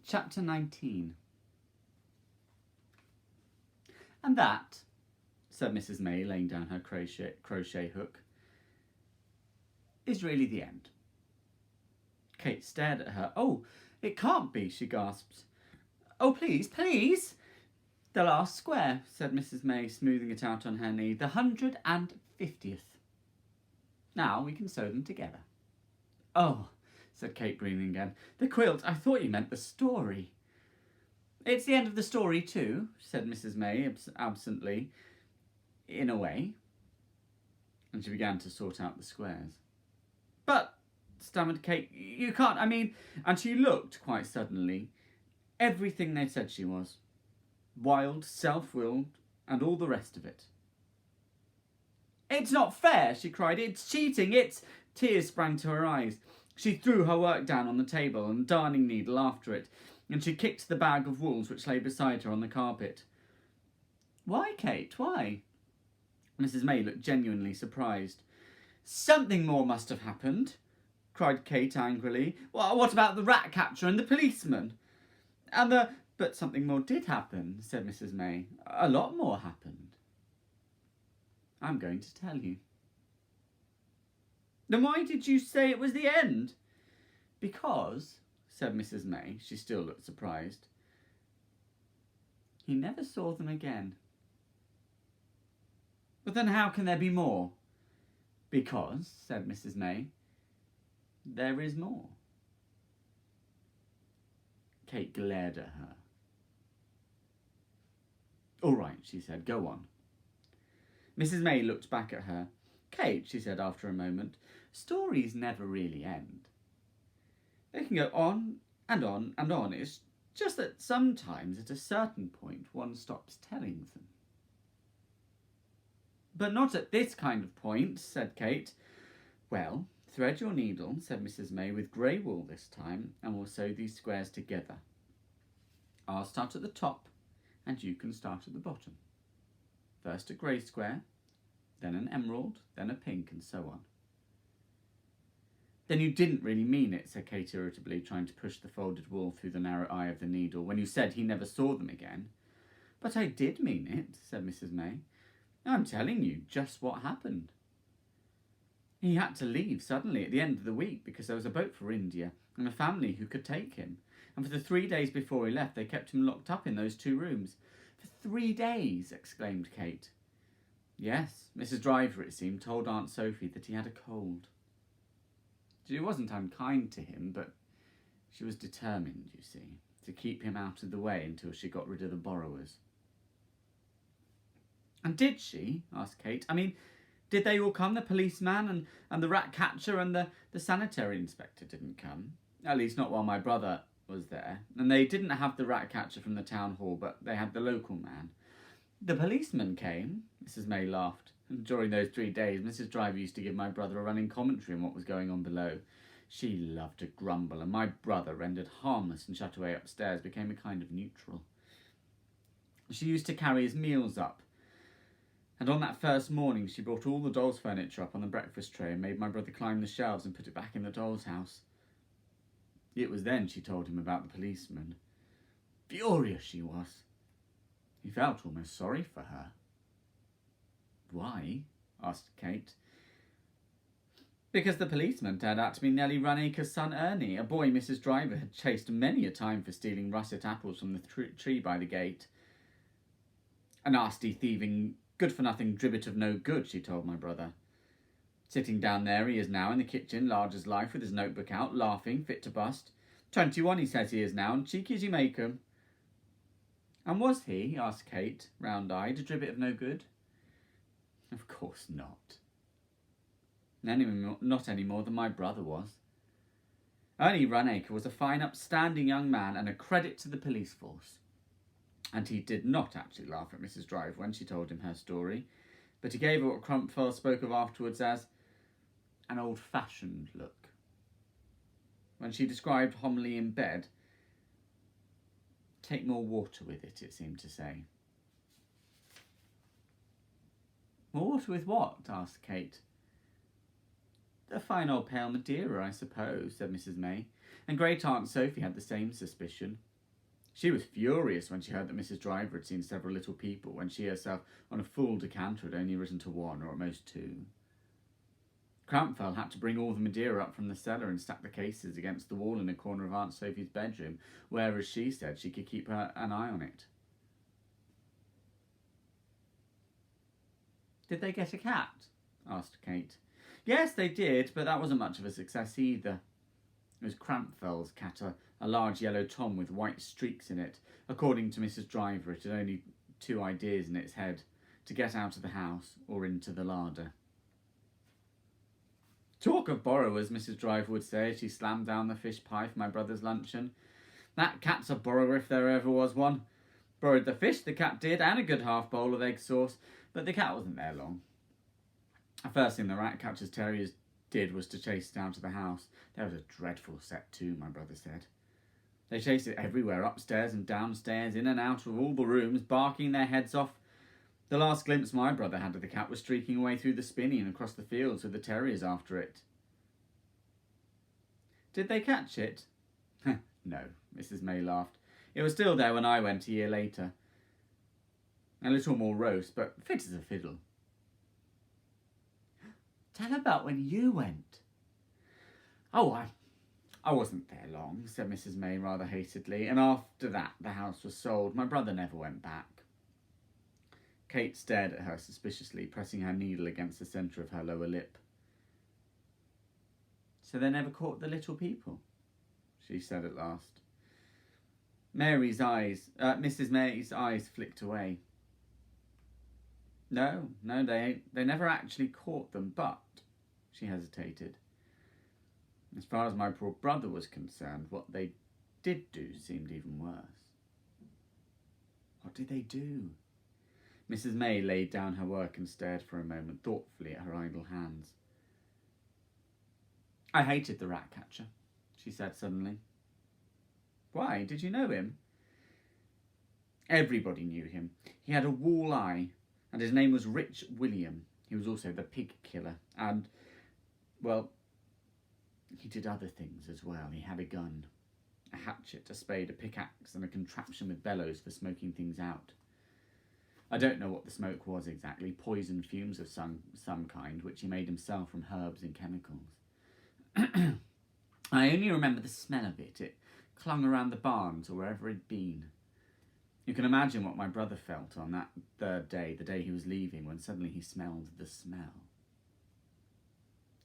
Chapter 19. And that, said Mrs. May, laying down her crochet hook, is really the end. Kate stared at her. "Oh, it can't be," she gasped. "Oh, please, please." "The last square," said Mrs. May, smoothing it out on her knee. "The 150th. Now we can sew them together." "Oh," said Kate, breathing again. "The quilt. I thought you meant the story." "It's the end of the story too," said Mrs. May absently, "in a way." And she began to sort out the squares. "But," stammered Kate, "you can't, I mean..." And she looked, quite suddenly, everything they said she was. Wild, self-willed, and all the rest of it. "It's not fair," she cried. "It's cheating, it's..." Tears sprang to her eyes. She threw her work down on the table and the darning needle after it, and she kicked the bag of wools which lay beside her on the carpet. "Why, Kate, why?" Mrs. May looked genuinely surprised. "Something more must have happened," cried Kate angrily. "What about the rat catcher and the policeman? And the..." "But something more did happen," said Mrs. May. "A lot more happened. I'm going to tell you." "Then why did you say it was the end?" "Because," said Mrs. May, she still looked surprised, "he never saw them again." "But then how can there be more?" "Because," said Mrs. May, "there is more." Kate glared at her. "All right," she said, "go on." Mrs. May looked back at her. "Kate," she said after a moment, "stories never really end. They can go on and on and on. It's just that sometimes at a certain point one stops telling them." "But not at this kind of point," said Kate. "Well, thread your needle," said Mrs. May, "with grey wool this time, and we'll sew these squares together. I'll start at the top, and you can start at the bottom. First a grey square, then an emerald, then a pink, and so on." "Then you didn't really mean it," said Kate irritably, trying to push the folded wool through the narrow eye of the needle, "when you said he never saw them again." "But I did mean it," said Mrs. May. "I'm telling you just what happened. He had to leave suddenly at the end of the week because there was a boat for India and a family who could take him. And for the 3 days before he left, they kept him locked up in those 2 rooms. "For 3 days!" exclaimed Kate. "Yes, Mrs. Driver, it seemed, told Aunt Sophie that he had a cold. She wasn't unkind to him, but she was determined, you see, to keep him out of the way until she got rid of the borrowers." "And did she?" asked Kate. "I mean, did they all come? The policeman and the rat catcher and the sanitary inspector didn't come. At least not while my brother was there. And they didn't have the rat catcher from the town hall, but they had the local man." "The policeman came," Mrs. May laughed. "During those 3 days, Mrs. Driver used to give my brother a running commentary on what was going on below. She loved to grumble, and my brother, rendered harmless and shut away upstairs, became a kind of neutral. She used to carry his meals up. And on that first morning, she brought all the doll's furniture up on the breakfast tray and made my brother climb the shelves and put it back in the doll's house. It was then she told him about the policeman. Furious she was. He felt almost sorry for her." "Why?" asked Kate. "Because the policeman turned out to be Nellie Runacre's son Ernie, a boy Mrs. Driver had chased many a time for stealing russet apples from the tree by the gate. A nasty, thieving, good-for-nothing dribbit of no good, she told my brother. Sitting down there he is now in the kitchen, large as life, with his notebook out, laughing, fit to bust. 21 he says he is now, and cheeky as you make 'em." "And was he," asked Kate, round-eyed, "a dribbit of no good?" "Of course not. Not any more than my brother was. Ernie Runacre was a fine, upstanding young man and a credit to the police force." And he did not actually laugh at Mrs. Driver when she told him her story, but he gave her what Crumpfell spoke of afterwards as an old-fashioned look. When she described homily in bed, "Take more water with it," it seemed to say. "More water with what?" asked Kate. "A fine old pale Madeira, I suppose," said Mrs. May, and great Aunt Sophie had the same suspicion. She was furious when she heard that Mrs. Driver had seen several little people, when she herself, on a full decanter, had only risen to one, or at most two. Crampfell had to bring all the Madeira up from the cellar and stack the cases against the wall in a corner of Aunt Sophie's bedroom, where, as she said, she could keep an eye on it. "Did they get a cat?" asked Kate. "Yes, they did, but that wasn't much of a success either. It was Crampfell's cat, a large yellow tom with white streaks in it. According to Mrs. Driver, it had only two ideas in its head: to get out of the house or into the larder." "Talk of borrowers," Mrs. Driver would say as she slammed down the fish pie for my brother's luncheon. "That cat's a borrower if there ever was one. Borrowed the fish, the cat did, and a good half bowl of egg sauce, but the cat wasn't there long. The first thing the rat catcher's terriers did was to chase it out of the house. There was a dreadful set too, my brother said. They chased it everywhere, upstairs and downstairs, in and out of all the rooms, barking their heads off. The last glimpse my brother had of the cat was streaking away through the spinney and across the fields with the terriers after it." "Did they catch it?" "No," Mrs. May laughed. "It was still there when I went a year later. A little more roast, but fit as a fiddle." "Tell about when you went." "Oh, I wasn't there long," said Mrs. May rather hastily, "and after that the house was sold. My brother never went back." Kate stared at her suspiciously, pressing her needle against the centre of her lower lip. "So they never caught the little people?" she said at last. Mrs. May's eyes flicked away. No, they never actually caught them, but," she hesitated, "as far as my poor brother was concerned, what they did do seemed even worse." "What did they do?" Mrs. May laid down her work and stared for a moment thoughtfully at her idle hands. "I hated the rat catcher," she said suddenly. "Why? Did you know him?" "Everybody knew him. He had a wall eye, and his name was Rich William. He was also the pig killer, and, well, he did other things as well. He had a gun, a hatchet, a spade, a pickaxe, and a contraption with bellows for smoking things out. I don't know what the smoke was exactly, poison fumes of some kind, which he made himself from herbs and chemicals. I only remember the smell of it. It clung around the barns or wherever it'd been. You can imagine what my brother felt on that third day, the day he was leaving, when suddenly he smelled the smell.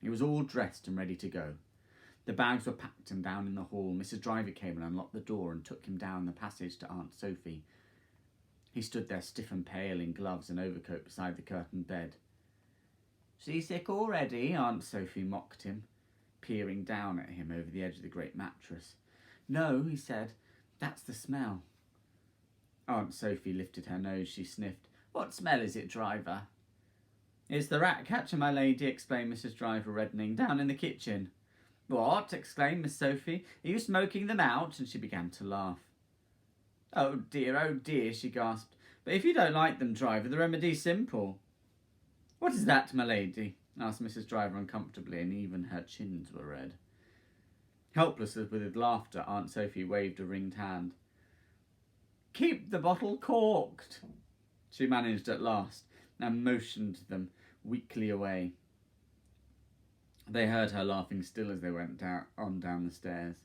He was all dressed and ready to go. The bags were packed and down in the hall. Mrs. Driver came and unlocked the door and took him down the passage to Aunt Sophie. He stood there stiff and pale in gloves and overcoat beside the curtained bed. "Seasick already?" Aunt Sophie mocked him, peering down at him over the edge of the great mattress. "No," he said, "that's the smell." Aunt Sophie lifted her nose. She sniffed. "What smell is it, Driver?" "It's the rat catcher, my lady," explained Mrs. Driver, reddening, "down in the kitchen." "What?" exclaimed Miss Sophie. "Are you smoking them out?" And she began to laugh. Oh dear, she gasped. "But if you don't like them, Driver, the remedy's simple." "What is that, my lady?" asked Mrs. Driver uncomfortably, and even her chins were red. Helpless as with laughter, Aunt Sophie waved a ringed hand. "Keep the bottle corked," she managed at last, and motioned them weakly away. They heard her laughing still as they went down the stairs.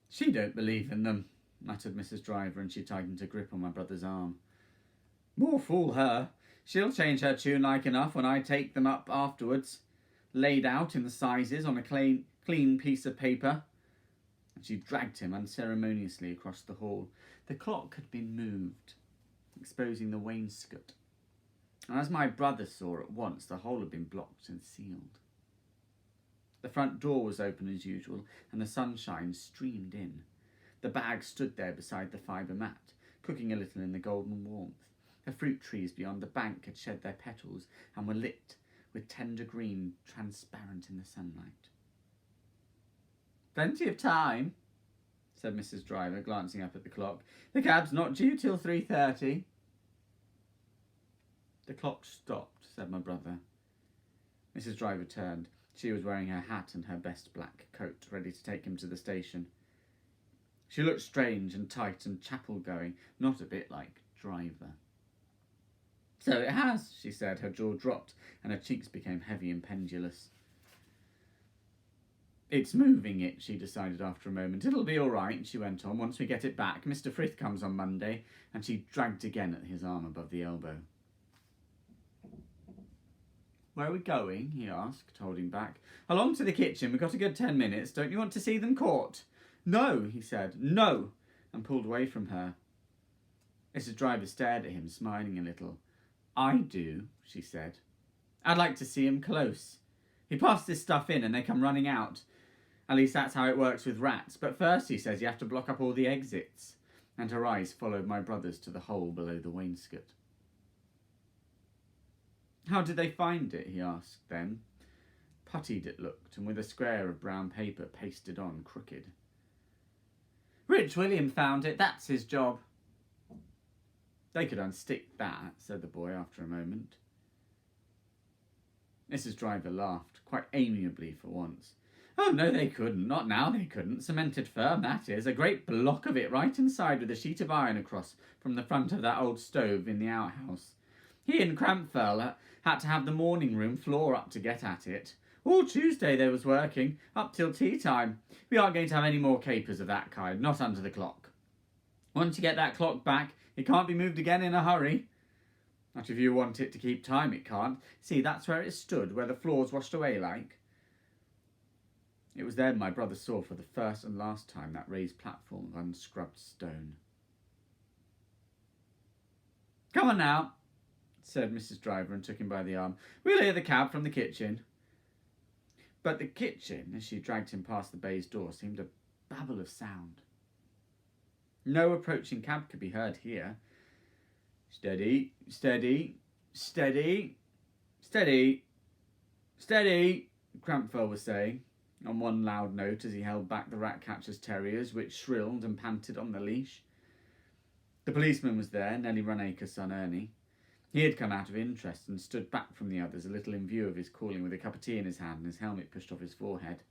"She don't believe in them," muttered Mrs. Driver, and she tightened her grip on my brother's arm. "More fool her. She'll change her tune like enough when I take them up afterwards, laid out in the sizes on a clean piece of paper." And she dragged him unceremoniously across the hall. The clock had been moved, exposing the wainscot, and as my brother saw at once, the hole had been blocked and sealed. The front door was open as usual, and the sunshine streamed in. The bag stood there beside the fibre mat, cooking a little in the golden warmth. The fruit trees beyond the bank had shed their petals and were lit with tender green, transparent in the sunlight. "Plenty of time," said Mrs. Driver, glancing up at the clock. "The cab's not due till 3:30. "The clock stopped," said my brother. Mrs. Driver turned. She was wearing her hat and her best black coat, ready to take him to the station. She looked strange and tight and chapel-going, not a bit like Driver. "So it has," she said. Her jaw dropped and her cheeks became heavy and pendulous. "It's moving it," she decided after a moment. "It'll be all right," she went on, "once we get it back. Mr. Frith comes on Monday," and she dragged again at his arm above the elbow. "Where are we going?" he asked, holding back. "Along to the kitchen. We've got a good 10 minutes. Don't you want to see them caught?" "No," he said. "No," and pulled away from her. Mrs. Driver stared at him, smiling a little. "I do," she said. "I'd like to see him close. He passed this stuff in and they come running out. At least that's how it works with rats. But first, he says, you have to block up all the exits." And her eyes followed my brother's to the hole below the wainscot. "How did they find it?" he asked then. Puttied it looked, and with a square of brown paper pasted on crooked. "Rich William found it. That's his job." "They could unstick that," said the boy after a moment. Mrs. Driver laughed, quite amiably for once. "Oh, no, they couldn't. Not now, they couldn't. Cemented firm, that is. A great block of it right inside with a sheet of iron across from the front of that old stove in the outhouse. He and Crampfell had to have the morning room floor up to get at it. All Tuesday they was working, up till tea time. We aren't going to have any more capers of that kind, not under the clock. Once you get that clock back, it can't be moved again in a hurry. Not if you want it to keep time, it can't. See, that's where it stood, where the floor's washed away like." It was then my brother saw for the first and last time that raised platform of unscrubbed stone. "Come on now," said Mrs. Driver, and took him by the arm. "We'll hear the cab from the kitchen." But the kitchen, as she dragged him past the baize door, seemed a babble of sound. No approaching cab could be heard here. "Steady, steady, steady, steady, steady," Crampfell was saying, on one loud note as he held back the rat-catcher's terriers, which shrilled and panted on the leash. The policeman was there, Nellie Runacre's son Ernie. He had come out of interest and stood back from the others, a little in view of his calling, with a cup of tea in his hand and his helmet pushed off his forehead.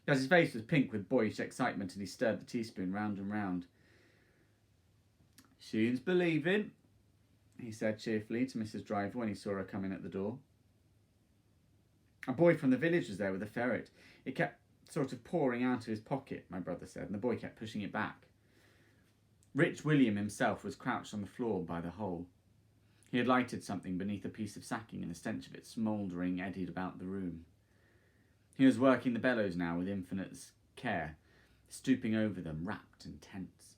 As his face was pink with boyish excitement and he stirred the teaspoon round and round. "Seeing's believing," he said cheerfully to Mrs. Driver when he saw her come in at the door. A boy from the village was there with a ferret. It kept sort of pouring out of his pocket, my brother said, and the boy kept pushing it back. Rich William himself was crouched on the floor by the hole. He had lighted something beneath a piece of sacking, and the stench of it smouldering eddied about the room. He was working the bellows now with infinite care, stooping over them, rapt and tense.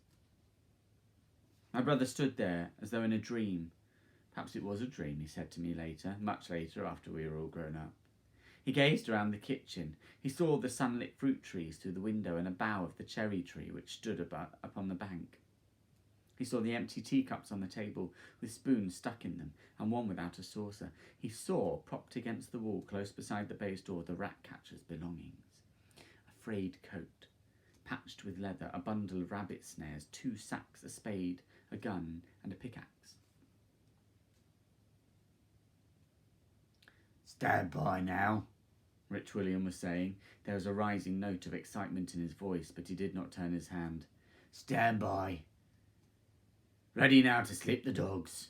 My brother stood there as though in a dream. Perhaps it was a dream, he said to me later, much later, after we were all grown up. He gazed around the kitchen. He saw the sunlit fruit trees through the window and a bough of the cherry tree which stood upon the bank. He saw the empty teacups on the table with spoons stuck in them and one without a saucer. He saw, propped against the wall close beside the baize door, the rat-catcher's belongings. A frayed coat, patched with leather, a bundle of rabbit snares, 2 sacks, a spade, a gun and a pickaxe. "Stand by now," Rich William was saying. There was a rising note of excitement in his voice, but he did not turn his hand. "Stand by. Ready now to slip the dogs."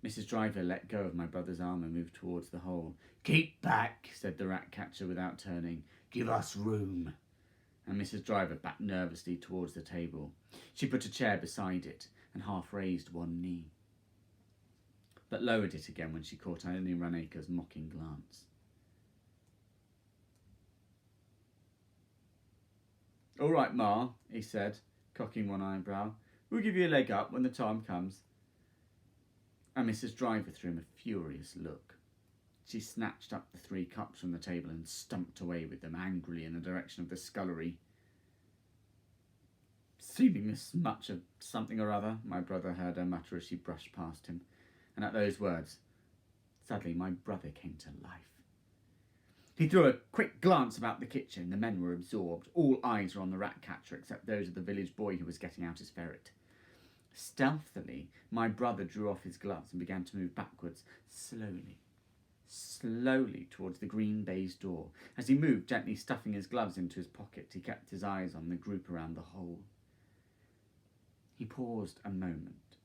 Mrs. Driver let go of my brother's arm and moved towards the hole. "Keep back," said the rat-catcher without turning. "Give us room." And Mrs. Driver backed nervously towards the table. She put a chair beside it and half raised one knee, but lowered it again when she caught Ernie Runacre's mocking glance. "All right, Ma," he said, cocking one eyebrow. "We'll give you a leg up when the time comes." And Mrs. Driver threw him a furious look. She snatched up the 3 cups from the table and stumped away with them angrily in the direction of the scullery. "Seeming this much of something or other," my brother heard her mutter as she brushed past him. And at those words, suddenly my brother came to life. He threw a quick glance about the kitchen. The men were absorbed. All eyes were on the rat-catcher, except those of the village boy who was getting out his ferret. Stealthily, my brother drew off his gloves and began to move backwards, slowly, slowly towards the green baize door. As he moved, gently stuffing his gloves into his pocket, he kept his eyes on the group around the hole. He paused a moment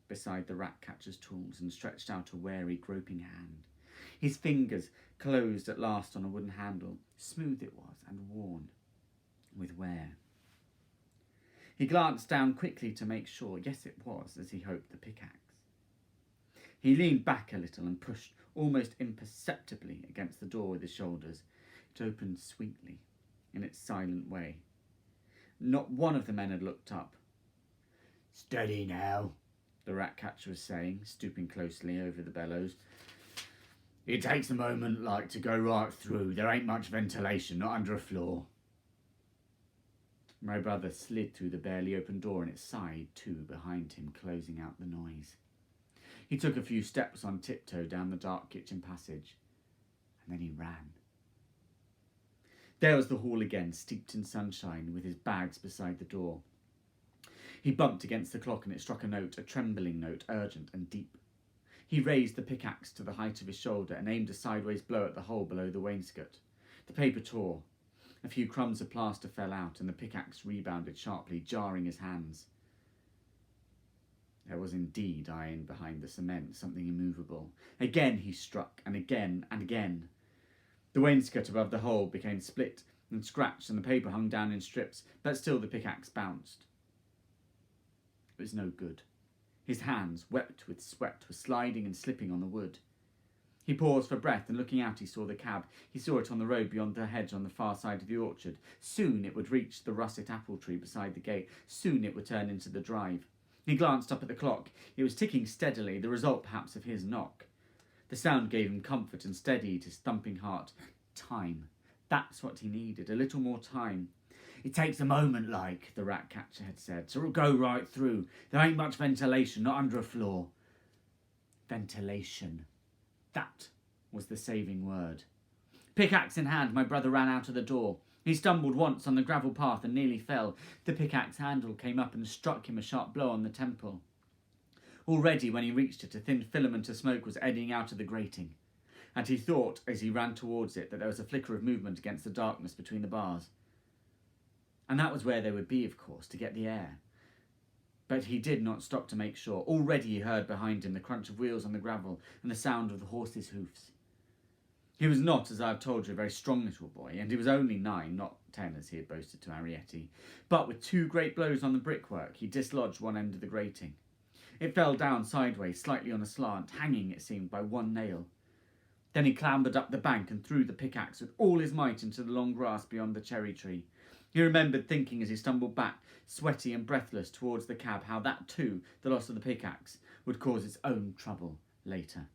beside the rat-catcher's tools and stretched out a wary, groping hand. His fingers closed at last on a wooden handle. Smooth it was and worn with wear. He glanced down quickly to make sure. Yes, it was, as he hoped, the pickaxe. He leaned back a little and pushed almost imperceptibly against the door with his shoulders. It opened sweetly, in its silent way. Not one of the men had looked up. "Steady now," the rat-catcher was saying, stooping closely over the bellows. "It takes a moment like to go right through. There ain't much ventilation, not under a floor." My brother slid through the barely open door and it sighed too behind him, closing out the noise. He took a few steps on tiptoe down the dark kitchen passage, and then he ran. There was the hall again, steeped in sunshine, with his bags beside the door. He bumped against the clock and it struck a note, a trembling note, urgent and deep. He raised the pickaxe to the height of his shoulder and aimed a sideways blow at the hole below the wainscot. The paper tore. A few crumbs of plaster fell out and the pickaxe rebounded sharply, jarring his hands. There was indeed iron behind the cement, something immovable. Again he struck, and again and again. The wainscot above the hole became split and scratched and the paper hung down in strips, but still the pickaxe bounced. It was no good. His hands, wet with sweat, were sliding and slipping on the wood. He paused for breath, and looking out he saw the cab. He saw it on the road beyond the hedge on the far side of the orchard. Soon it would reach the russet apple tree beside the gate. Soon it would turn into the drive. He glanced up at the clock. It was ticking steadily, the result perhaps of his knock. The sound gave him comfort and steadied his thumping heart. Time. That's what he needed, a little more time. "It takes a moment, like," the rat-catcher had said, "so it'll go right through. There ain't much ventilation, not under a floor." Ventilation. That was the saving word. Pickaxe in hand, my brother ran out of the door. He stumbled once on the gravel path and nearly fell. The pickaxe handle came up and struck him a sharp blow on the temple. Already, when he reached it, a thin filament of smoke was eddying out of the grating, and he thought, as he ran towards it, that there was a flicker of movement against the darkness between the bars. And that was where they would be, of course, to get the air. But he did not stop to make sure. Already he heard behind him the crunch of wheels on the gravel and the sound of the horse's hoofs. He was not, as I have told you, a very strong little boy, and he was only 9, not 10 as he had boasted to Arrietty. But with 2 great blows on the brickwork, he dislodged one end of the grating. It fell down sideways, slightly on a slant, hanging, it seemed, by one nail. Then he clambered up the bank and threw the pickaxe with all his might into the long grass beyond the cherry tree. He remembered thinking as he stumbled back, sweaty and breathless, towards the cab, how that too, the loss of the pickaxe, would cause its own trouble later.